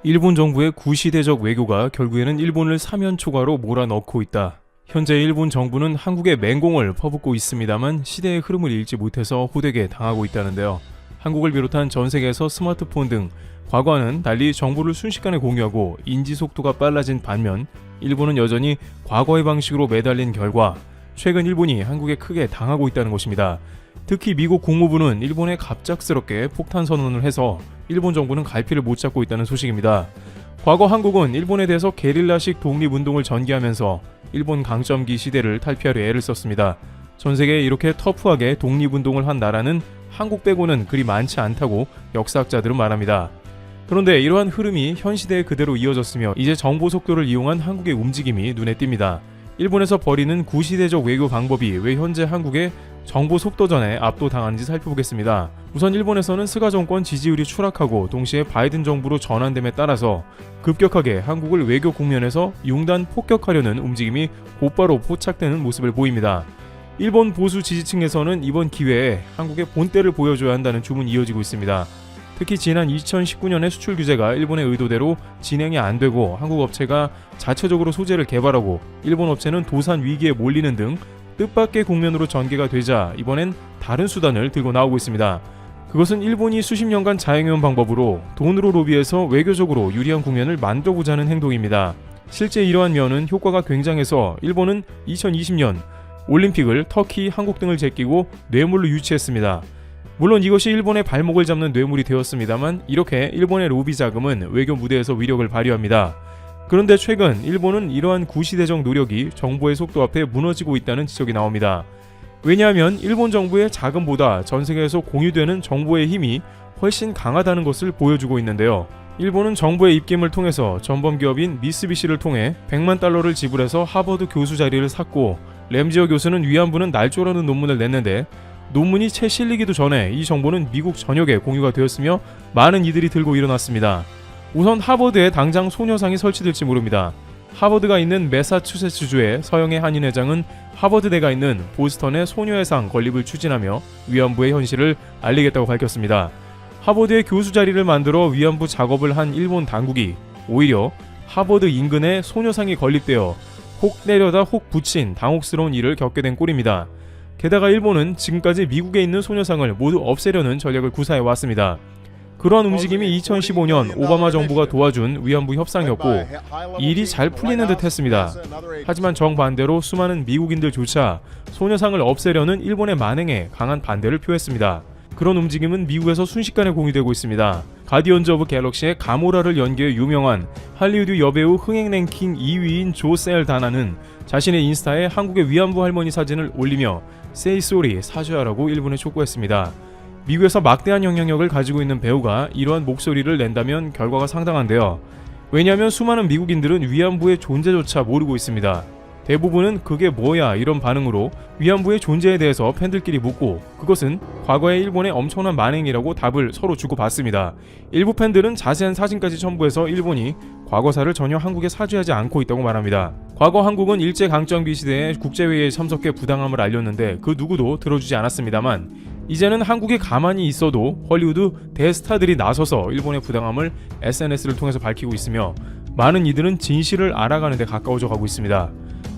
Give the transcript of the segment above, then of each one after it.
일본 정부의 구시대적 외교가 결국에는 일본을 사면초가로 몰아넣고 있다. 현재 일본 정부는 한국에 맹공을 퍼붓고 있습니다만 시대의 흐름을 읽지 못해서 호되게 당하고 있다는데요. 한국을 비롯한 전 세계에서 스마트폰 등 과거와는 달리 정보를 순식간에 공유하고 인지 속도가 빨라진 반면 일본은 여전히 과거의 방식으로 매달린 결과 최근 일본이 한국에 크게 당하고 있다는 것입니다. 특히 미국 국무부는 일본에 갑작스럽게 폭탄 선언을 해서 일본 정부는 갈피를 못 잡고 있다는 소식입니다. 과거 한국은 일본에 대해서 게릴라식 독립운동을 전개하면서 일본 강점기 시대를 탈피하려 애를 썼습니다. 전 세계에 이렇게 터프하게 독립운동을 한 나라는 한국 빼고는 그리 많지 않다고 역사학자들은 말합니다. 그런데 이러한 흐름이 현 시대에 그대로 이어졌으며 이제 정보 속도를 이용한 한국의 움직임이 눈에 띕니다. 일본에서 벌이는 구시대적 외교 방법이 왜 현재 한국의 정보 속도전에 압도당하는지 살펴보겠습니다. 우선 일본에서는 스가 정권 지지율이 추락하고 동시에 바이든 정부로 전환됨에 따라서 급격하게 한국을 외교 국면에서 융단 폭격하려는 움직임이 곧바로 포착되는 모습을 보입니다. 일본 보수 지지층에서는 이번 기회에 한국의 본때를 보여줘야 한다는 주문이 이어지고 있습니다. 특히 지난 2019년의 수출 규제가 일본의 의도대로 진행이 안 되고 한국 업체가 자체적으로 소재를 개발하고 일본 업체는 도산 위기에 몰리는 등 뜻밖의 국면으로 전개가 되자 이번엔 다른 수단을 들고 나오고 있습니다. 그것은 일본이 수십 년간 자행해온 방법으로 돈으로 로비해서 외교적으로 유리한 국면을 만들고자 하는 행동입니다. 실제 이러한 면은 효과가 굉장해서 일본은 2020년 올림픽을 터키, 한국 등을 제끼고 뇌물로 유치했습니다. 물론 이것이 일본의 발목을 잡는 뇌물이 되었습니다만 이렇게 일본의 로비 자금은 외교 무대에서 위력을 발휘합니다. 그런데 최근 일본은 이러한 구시대적 노력이 정보의 속도 앞에 무너지고 있다는 지적이 나옵니다. 왜냐하면 일본 정부의 자금보다 전 세계에서 공유되는 정보의 힘이 훨씬 강하다는 것을 보여주고 있는데요. 일본은 정부의 입김을 통해서 전범 기업인 미쓰비시를 통해 100만 달러를 지불해서 하버드 교수 자리를 샀고 램지어 교수는 위안부는 날조라는 논문을 냈는데 논문이 채 실리기도 전에 이 정보는 미국 전역에 공유가 되었으며 많은 이들이 들고 일어났습니다. 우선 하버드에 당장 소녀상이 설치될지 모릅니다. 하버드가 있는 매사추세츠주의 서영애 한인회장은 하버드대가 있는 보스턴의 소녀의 상 건립을 추진하며 위안부의 현실을 알리겠다고 밝혔습니다. 하버드의 교수 자리를 만들어 위안부 작업을 한 일본 당국이 오히려 하버드 인근에 소녀상이 건립되어 혹 내려다 혹 붙인 당혹스러운 일을 겪게 된 꼴입니다. 게다가 일본은 지금까지 미국에 있는 소녀상을 모두 없애려는 전략을 구사해 왔습니다. 그러한 움직임이 2015년 오바마 정부가 도와준 위안부 협상이었고 일이 잘 풀리는 듯 했습니다. 하지만 정반대로 수많은 미국인들조차 소녀상을 없애려는 일본의 만행에 강한 반대를 표했습니다. 그런 움직임은 미국에서 순식간에 공유되고 있습니다. 가디언즈 오브 갤럭시의 가모라를 연기해 유명한 할리우드 여배우 흥행 랭킹 2위인 조 셀다나는 자신의 인스타에 한국의 위안부 할머니 사진을 올리며 Say sorry, 사죄하라고 일본에 촉구했습니다. 미국에서 막대한 영향력을 가지고 있는 배우가 이러한 목소리를 낸다면 결과가 상당한데요. 왜냐하면 수많은 미국인들은 위안부의 존재조차 모르고 있습니다. 대부분은 그게 뭐야 이런 반응으로 위안부의 존재에 대해서 팬들끼리 묻고 그것은 과거의 일본의 엄청난 만행이라고 답을 서로 주고받습니다. 일부 팬들은 자세한 사진까지 첨부해서 일본이 과거사를 전혀 한국에 사죄하지 않고 있다고 말합니다. 과거 한국은 일제강점기 시대에 국제회의에 참석해 부당함을 알렸는데 그 누구도 들어주지 않았습니다만 이제는 한국에 가만히 있어도 헐리우드 대스타들이 나서서 일본의 부당함을 SNS를 통해서 밝히고 있으며 많은 이들은 진실을 알아가는 데 가까워져 가고 있습니다.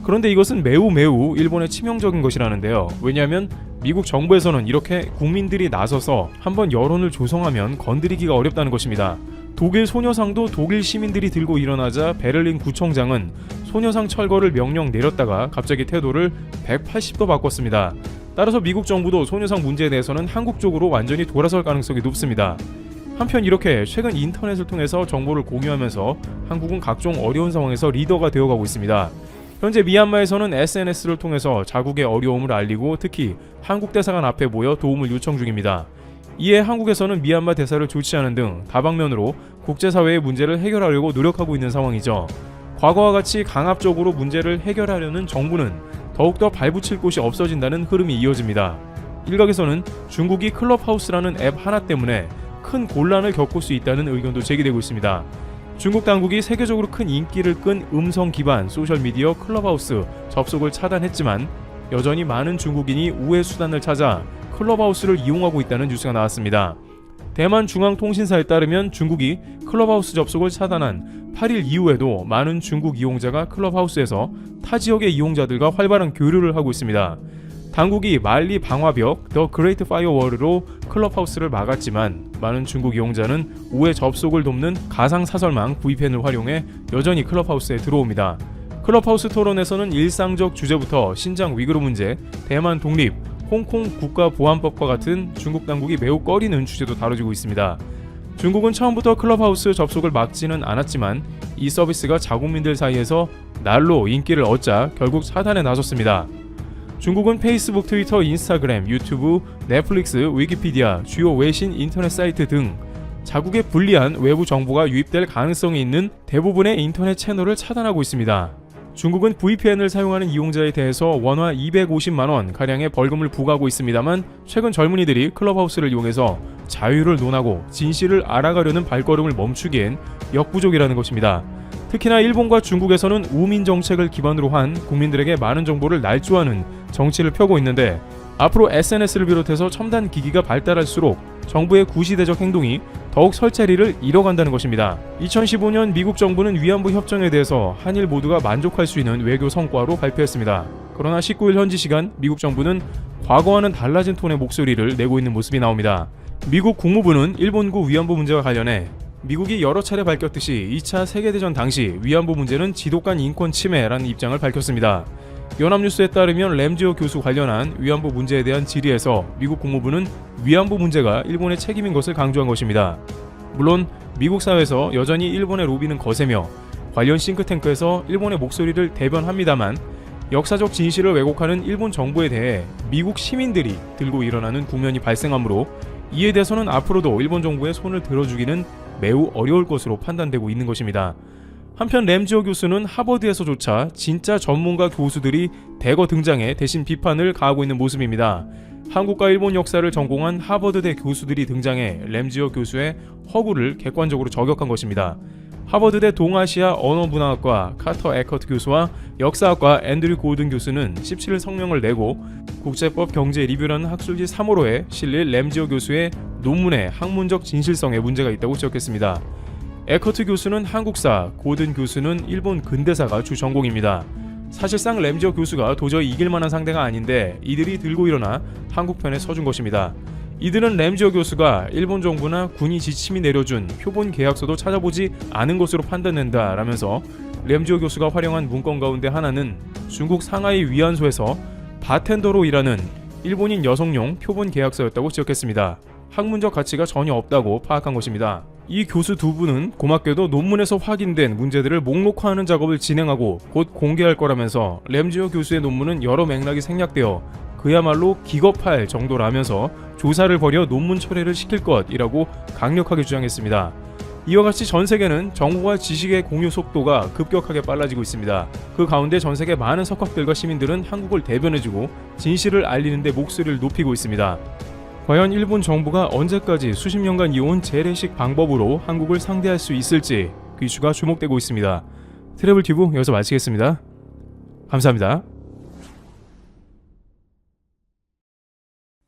그런데 이것은 매우 일본에 치명적인 것이라는데요. 왜냐하면 미국 정부에서는 이렇게 국민들이 나서서 한번 여론을 조성하면 건드리기가 어렵다는 것입니다. 독일 소녀상도 독일 시민들이 들고 일어나자 베를린 구청장은 소녀상 철거를 명령 내렸다가 갑자기 태도를 180도 바꿨습니다. 따라서 미국 정부도 소녀상 문제에 대해서는 한국 쪽으로 완전히 돌아설 가능성이 높습니다. 한편 이렇게 최근 인터넷을 통해서 정보를 공유하면서 한국은 각종 어려운 상황에서 리더가 되어가고 있습니다. 현재 미얀마에서는 SNS를 통해서 자국의 어려움을 알리고 특히 한국 대사관 앞에 모여 도움을 요청 중입니다. 이에 한국에서는 미얀마 대사를 조치하는 등 다방면으로 국제사회의 문제를 해결하려고 노력하고 있는 상황이죠. 과거와 같이 강압적으로 문제를 해결하려는 정부는 더욱더 발붙일 곳이 없어진다는 흐름이 이어집니다. 일각에서는 중국이 클럽하우스라는 앱 하나 때문에 큰 곤란을 겪을 수 있다는 의견도 제기되고 있습니다. 중국 당국이 세계적으로 큰 인기를 끈 음성 기반 소셜미디어 클럽하우스 접속을 차단했지만 여전히 많은 중국인이 우회 수단을 찾아 클럽하우스를 이용하고 있다는 뉴스가 나왔습니다. 대만 중앙통신사에 따르면 중국이 클럽하우스 접속을 차단한 8일 이후에도 많은 중국 이용자가 클럽하우스에서 타 지역의 이용자들과 활발한 교류를 하고 있습니다. 당국이 만리 방화벽 더 그레이트 파이어월로 클럽하우스를 막았지만 많은 중국 이용자는 우회 접속을 돕는 가상 사설망 VPN을 활용해 여전히 클럽하우스에 들어옵니다. 클럽하우스 토론에서는 일상적 주제부터 신장 위구르 문제, 대만 독립, 홍콩 국가보안법과 같은 중국 당국이 매우 꺼리는 주제도 다뤄지고 있습니다. 중국은 처음부터 클럽하우스 접속을 막지는 않았지만 이 서비스가 자국민들 사이에서 날로 인기를 얻자 결국 차단에 나섰습니다. 중국은 페이스북, 트위터, 인스타그램, 유튜브, 넷플릭스, 위키피디아, 주요 외신 인터넷 사이트 등 자국에 불리한 외부 정보가 유입될 가능성이 있는 대부분의 인터넷 채널을 차단하고 있습니다. 중국은 VPN을 사용하는 이용자에 대해서 원화 250만원 가량의 벌금을 부과하고 있습니다만 최근 젊은이들이 클럽하우스를 이용해서 자유를 논하고 진실을 알아가려는 발걸음을 멈추기엔 역부족이라는 것입니다. 특히나 일본과 중국에서는 우민 정책을 기반으로 한 국민들에게 많은 정보를 날조하는 정치를 펴고 있는데 앞으로 SNS를 비롯해서 첨단 기기가 발달할수록 정부의 구시대적 행동이 더욱 설 자리를 잃어간다는 것입니다. 2015년 미국 정부는 위안부 협정에 대해서 한일 모두가 만족할 수 있는 외교 성과로 발표했습니다. 그러나 19일 현지 시간 미국 정부는 과거와는 달라진 톤의 목소리를 내고 있는 모습이 나옵니다. 미국 국무부는 일본군 위안부 문제와 관련해 미국이 여러 차례 밝혔듯이 2차 세계대전 당시 위안부 문제는 지독한 인권 침해라는 입장을 밝혔습니다. 연합뉴스에 따르면 램지오 교수 관련한 위안부 문제에 대한 질의에서 미국 국무부는 위안부 문제가 일본의 책임인 것을 강조한 것입니다. 물론 미국 사회에서 여전히 일본의 로비는 거세며 관련 싱크탱크에서 일본의 목소리를 대변합니다만 역사적 진실을 왜곡하는 일본 정부에 대해 미국 시민들이 들고 일어나는 국면이 발생하므로 이에 대해서는 앞으로도 일본 정부의 손을 들어주기는 매우 어려울 것으로 판단되고 있는 것입니다. 한편 램지오 교수는 하버드에서조차 진짜 전문가 교수들이 대거 등장해 대신 비판을 가하고 있는 모습입니다. 한국과 일본 역사를 전공한 하버드대 교수들이 등장해 램지오 교수의 허구를 객관적으로 저격한 것입니다. 하버드대 동아시아 언어문화학과 카터 에커트 교수와 역사학과 앤드류 고든 교수는 17일 성명을 내고 국제법 경제 리뷰라는 학술지 3호로에 실릴 램지오 교수의 논문의 학문적 진실성에 문제가 있다고 지적했습니다. 에커트 교수는 한국사, 고든 교수는 일본 근대사가 주 전공입니다. 사실상 램지오 교수가 도저히 이길 만한 상대가 아닌데 이들이 들고 일어나 한국 편에 서준 것입니다. 이들은 램지오 교수가 일본 정부나 군이 지침이 내려준 표본 계약서도 찾아보지 않은 것으로 판단된다라면서 램지오 교수가 활용한 문건 가운데 하나는 중국 상하이 위안소에서 바텐더로 일하는 일본인 여성용 표본 계약서였다고 지적했습니다. 학문적 가치가 전혀 없다고 파악한 것입니다. 이 교수 두 분은 고맙게도 논문에서 확인된 문제들을 목록화하는 작업을 진행하고 곧 공개할 거라면서 램지오 교수의 논문은 여러 맥락이 생략되어 그야말로 기겁할 정도라면서 조사를 벌여 논문 철회를 시킬 것이라고 강력하게 주장했습니다. 이와 같이 전 세계는 정보와 지식의 공유 속도가 급격하게 빨라지고 있습니다. 그 가운데 전 세계 많은 석학들과 시민들은 한국을 대변해주고 진실을 알리는 데 목소리를 높이고 있습니다. 과연 일본 정부가 언제까지 수십 년간 이어온 재래식 방법으로 한국을 상대할 수 있을지 그 이슈가 주목되고 있습니다. 트래블튜브 여기서 마치겠습니다. 감사합니다.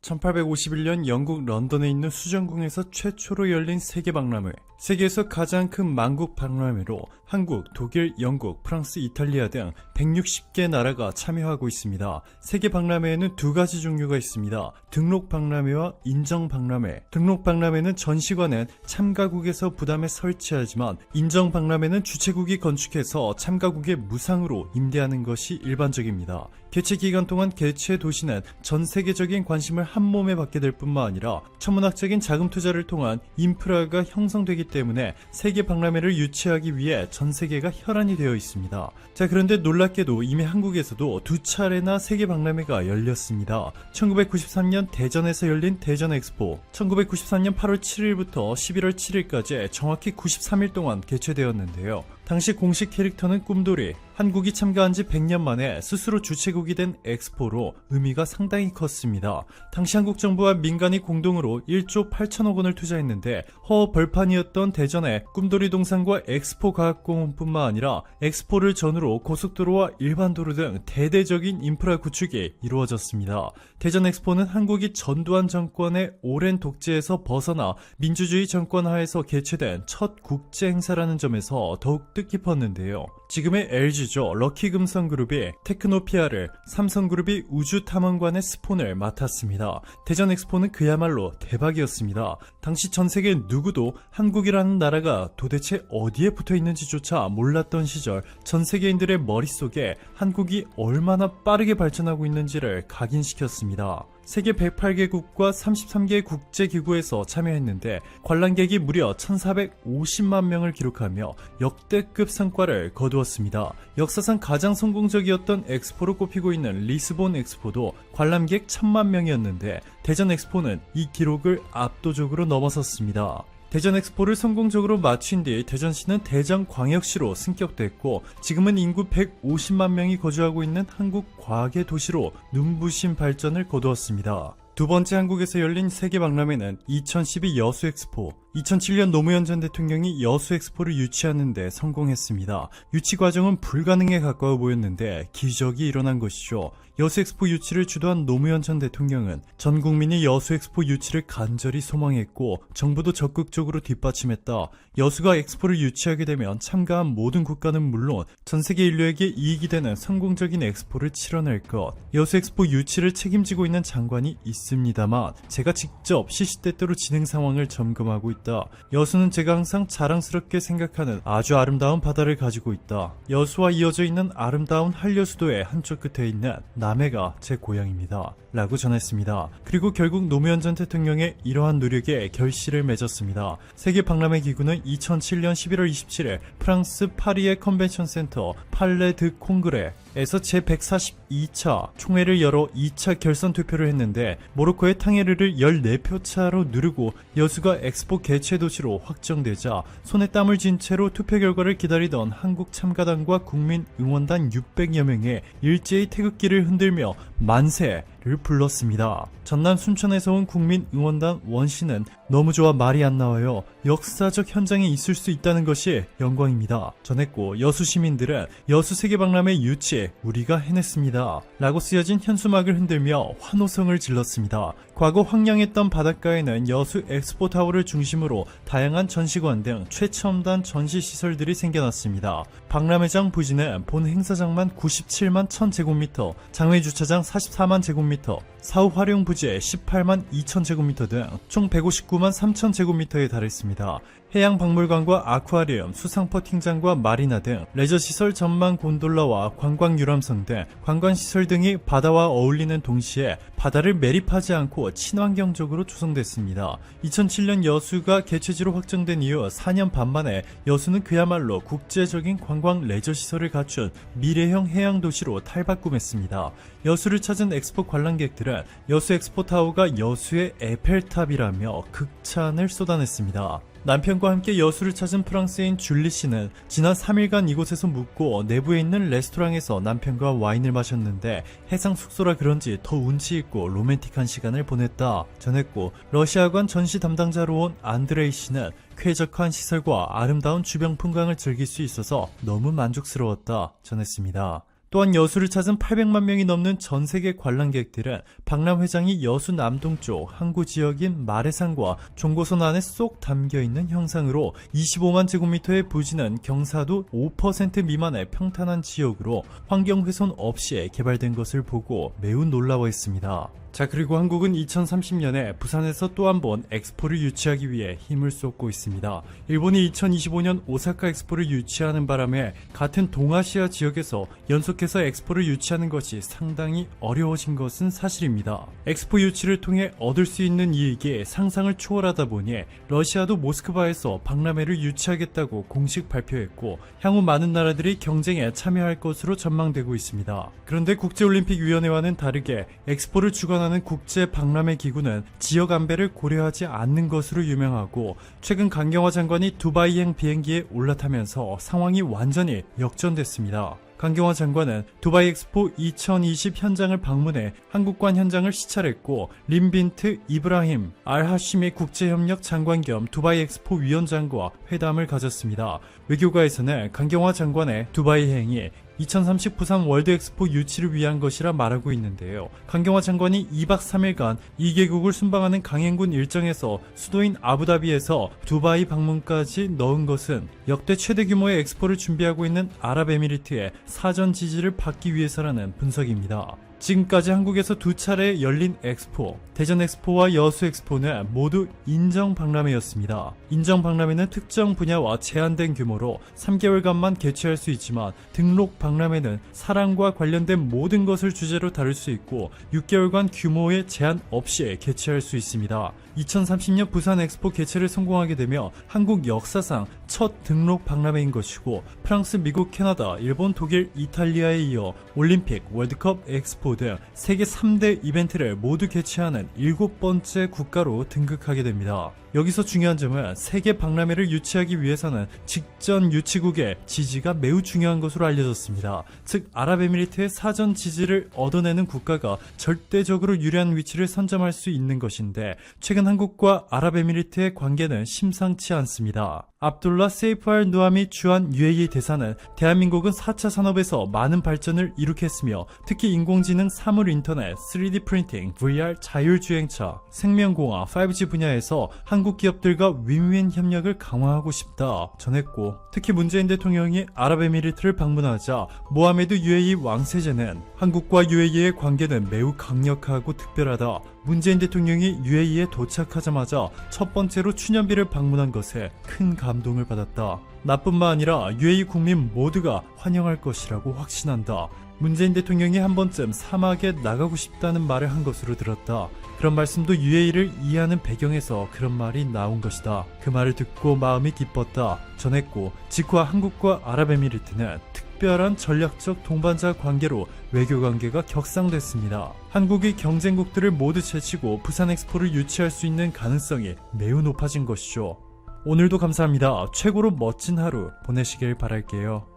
1851년 영국 런던에 있는 수정궁에서 최초로 열린 세계박람회. 세계에서 가장 큰 만국 박람회로 한국, 독일, 영국, 프랑스, 이탈리아 등 160개 나라가 참여하고 있습니다. 세계박람회에는 두 가지 종류가 있습니다. 등록박람회와 인정박람회. 등록박람회는 전시관은 참가국에서 부담해 설치하지만 인정박람회는 주최국이 건축해서 참가국에 무상으로 임대하는 것이 일반적입니다. 개최 기간 동안 개최 도시는 전 세계적인 관심을 한몸에 받게 될 뿐만 아니라 천문학적인 자금 투자를 통한 인프라가 형성되기 때문에 세계 박람회를 유치하기 위해 전 세계가 혈안이 되어 있습니다. 자, 그런데 놀랍게도 이미 한국에서도 두 차례나 세계 박람회가 열렸습니다. 1993년 대전에서 열린 대전 엑스포, 1993년 8월 7일부터 11월 7일까지 정확히 93일 동안 개최되었는데요. 당시 공식 캐릭터는 꿈돌이, 한국이 참가한 지 100년 만에 스스로 주최국이 된 엑스포로 의미가 상당히 컸습니다. 당시 한국 정부와 민간이 공동으로 1조 8천억 원을 투자했는데 허허벌판이었던 대전의 꿈돌이 동상과 엑스포 과학공원뿐만 아니라 엑스포를 전후로 고속도로와 일반도로 등 대대적인 인프라 구축이 이루어졌습니다. 대전 엑스포는 한국이 전두환 정권의 오랜 독재에서 벗어나 민주주의 정권 하에서 개최된 첫 국제 행사라는 점에서 더욱 뜻깊었는데요. 지금의 LG죠. 럭키금성그룹이 테크노피아를, 삼성그룹이 우주탐험관의 스폰을 맡았습니다. 대전 엑스포는 그야말로 대박이었습니다. 당시 전 세계 누구도 한국이라는 나라가 도대체 어디에 붙어 있는지조차 몰랐던 시절 전 세계인들의 머릿속에 한국이 얼마나 빠르게 발전하고 있는지를 각인시켰습니다. 세계 108개국과 33개 국제기구에서 참여했는데 관람객이 무려 1450만 명을 기록하며 역대급 성과를 거두었습니다. 역사상 가장 성공적이었던 엑스포로 꼽히고 있는 리스본 엑스포도 관람객 1000만 명이었는데 대전 엑스포는 이 기록을 압도적으로 넘어섰습니다. 대전 엑스포를 성공적으로 마친 뒤 대전시는 대전광역시로 승격됐고 지금은 인구 150만 명이 거주하고 있는 한국 과학의 도시로 눈부신 발전을 거두었습니다. 두 번째 한국에서 열린 세계박람회는 2012 여수엑스포, 2007년 노무현 전 대통령이 여수엑스포를 유치하는 데 성공했습니다. 유치 과정은 불가능에 가까워 보였는데 기적이 일어난 것이죠. 여수엑스포 유치를 주도한 노무현 전 대통령은 전 국민이 여수엑스포 유치를 간절히 소망했고 정부도 적극적으로 뒷받침했다. 여수가 엑스포를 유치하게 되면 참가한 모든 국가는 물론 전 세계 인류에게 이익이 되는 성공적인 엑스포를 치러낼 것. 여수엑스포 유치를 책임지고 있는 장관이 있습니다만 제가 직접 시시때때로 진행 상황을 점검하고 있다. 여수는 제가 항상 자랑스럽게 생각하는 아주 아름다운 바다를 가지고 있다. 여수와 이어져 있는 아름다운 한려수도의 한쪽 끝에 있는 남해가 제 고향입니다. 라고 전했습니다. 그리고 결국 노무현 전 대통령의 이러한 노력에 결실을 맺었습니다. 세계박람회 기구는 2007년 11월 27일 프랑스 파리의 컨벤션 센터 팔레 드 콩그레에서 제142차 총회를 열어 2차 결선 투표를 했는데 모로코의 탕헤르를 14표 차로 누르고 여수가 엑스포 개최 도시로 확정되자 손에 땀을 쥔 채로 투표 결과를 기다리던 한국 참가단과 국민 응원단 600여 명의 일제히 태극기를 흔들며 만세를 불렀습니다. 전남 순천에서 온 국민 응원단 원씨는 너무 좋아 말이 안 나와요. 역사적 현장에 있을 수 있다는 것이 영광입니다. 전했고 여수 시민들은 여수 세계박람회 유치 우리가 해냈습니다. 라고 쓰여진 현수막을 흔들며 환호성을 질렀습니다. 과거 황량했던 바닷가에는 여수 엑스포타워를 중심으로 다양한 전시관 등 최첨단 전시시설들이 생겨났습니다. 박람회장 부지는 본 행사장만 97만 1000제곱미터, 장외주차장 44만 제곱미터, 사후 활용 부지 18만 2000제곱미터 등 총 159만 3000제곱미터에 달했습니다. 해양박물관과 아쿠아리움, 수상퍼팅장과 마리나 등 레저시설 전망 곤돌라와 관광유람선 등 관광시설 등이 바다와 어울리는 동시에 바다를 매립하지 않고 친환경적으로 조성됐습니다. 2007년 여수가 개최지로 확정된 이후 4년 반 만에 여수는 그야말로 국제적인 관광 레저시설을 갖춘 미래형 해양도시로 탈바꿈했습니다. 여수를 찾은 엑스포 관람객들은 여수 엑스포타워가 여수의 에펠탑이라며 극찬을 쏟아냈습니다. 남편과 함께 여수를 찾은 프랑스인 줄리 씨는 지난 3일간 이곳에서 묵고 내부에 있는 레스토랑에서 남편과 와인을 마셨는데 해상 숙소라 그런지 더 운치 있고 로맨틱한 시간을 보냈다 전했고, 러시아관 전시 담당자로 온 안드레이 씨는 쾌적한 시설과 아름다운 주변 풍광을 즐길 수 있어서 너무 만족스러웠다 전했습니다. 또한 여수를 찾은 800만 명이 넘는 전세계 관람객들은 박람회장이 여수 남동쪽 항구 지역인 마래산과 종고선 안에 쏙 담겨있는 형상으로 25만 제곱미터의 부지는 경사도 5% 미만의 평탄한 지역으로 환경훼손 없이 개발된 것을 보고 매우 놀라워했습니다. 자, 그리고 한국은 2030년에 부산에서 또 한 번 엑스포를 유치하기 위해 힘을 쏟고 있습니다. 일본이 2025년 오사카 엑스포를 유치하는 바람에 같은 동아시아 지역에서 연속해서 엑스포를 유치하는 것이 상당히 어려워진 것은 사실입니다. 엑스포 유치를 통해 얻을 수 있는 이익이 상상을 초월하다 보니 러시아도 모스크바에서 박람회를 유치하겠다고 공식 발표했고 향후 많은 나라들이 경쟁에 참여할 것으로 전망되고 있습니다. 그런데 국제올림픽위원회와는 다르게 엑스포를 주관하는 주관하는 국제 박람회 기구는 지역 안배를 고려하지 않는 것으로 유명하고, 최근 강경화 장관이 두바이행 비행기에 올라타면서 상황이 완전히 역전됐습니다. 강경화 장관은 두바이 엑스포 2020 현장을 방문해 한국관 현장을 시찰했고, 림빈트 이브라힘 알하시미 국제협력 장관 겸 두바이 엑스포 위원장과 회담을 가졌습니다. 외교가에서는 강경화 장관의 두바이 행이 2030 부산 월드 엑스포 유치를 위한 것이라 말하고 있는데요. 강경화 장관이 2박 3일간 2개국을 순방하는 강행군 일정에서 수도인 아부다비에서 두바이 방문까지 넣은 것은 역대 최대 규모의 엑스포를 준비하고 있는 아랍에미리트의 사전 지지를 받기 위해서라는 분석입니다. 지금까지 한국에서 2차례 열린 엑스포, 대전 엑스포와 여수 엑스포는 모두 인정 박람회였습니다. 인정 박람회는 특정 분야와 제한된 규모로 3개월간만 개최할 수 있지만, 등록 박람회는 사랑과 관련된 모든 것을 주제로 다룰 수 있고 6개월간 규모의 제한 없이 개최할 수 있습니다. 2030년 부산 엑스포 개최를 성공하게 되며 한국 역사상 첫 등록 박람회인 것이고, 프랑스, 미국, 캐나다, 일본, 독일, 이탈리아에 이어 올림픽, 월드컵, 엑스포 등 세계 3대 이벤트를 모두 개최하는 7번째 국가로 등극하게 됩니다. 여기서 중요한 점은 세계 박람회를 유치하기 위해서는 직전 유치국의 지지가 매우 중요한 것으로 알려졌습니다. 즉, 아랍에미리트의 사전 지지를 얻어내는 국가가 절대적으로 유리한 위치를 선점할 수 있는 것인데, 최근 한국과 아랍에미리트의 관계는 심상치 않습니다. 압둘라 세이프 알 누아미 주한 UAE 대사는 대한민국은 4차 산업에서 많은 발전을 이룩했으며, 특히 인공지능, 사물 인터넷, 3D 프린팅, VR, 자율주행차, 생명공학, 5G 분야에서 한국 기업들과 윈윈 협력을 강화하고 싶다 전했고, 특히 문재인 대통령이 아랍에미리트를 방문하자 모하메드 UAE 왕세자는 한국과 UAE의 관계는 매우 강력하고 특별하다, 문재인 대통령이 UAE에 도착하자마자 첫 번째로 추년비를 방문한 것에 큰 감동을 받았다. 나뿐만 아니라 UAE 국민 모두가 환영할 것이라고 확신한다. 문재인 대통령이 한 번쯤 사막에 나가고 싶다는 말을 한 것으로 들었다. 그런 말씀도 UAE를 이해하는 배경에서 그런 말이 나온 것이다. 그 말을 듣고 마음이 기뻤다 전했고, 직후 한국과 아랍에미리트는 특별한 전략적 동반자 관계로 외교 관계가 격상됐습니다. 한국이 경쟁국들을 모두 제치고 부산 엑스포를 유치할 수 있는 가능성이 매우 높아진 것이죠. 오늘도 감사합니다. 최고로 멋진 하루 보내시길 바랄게요.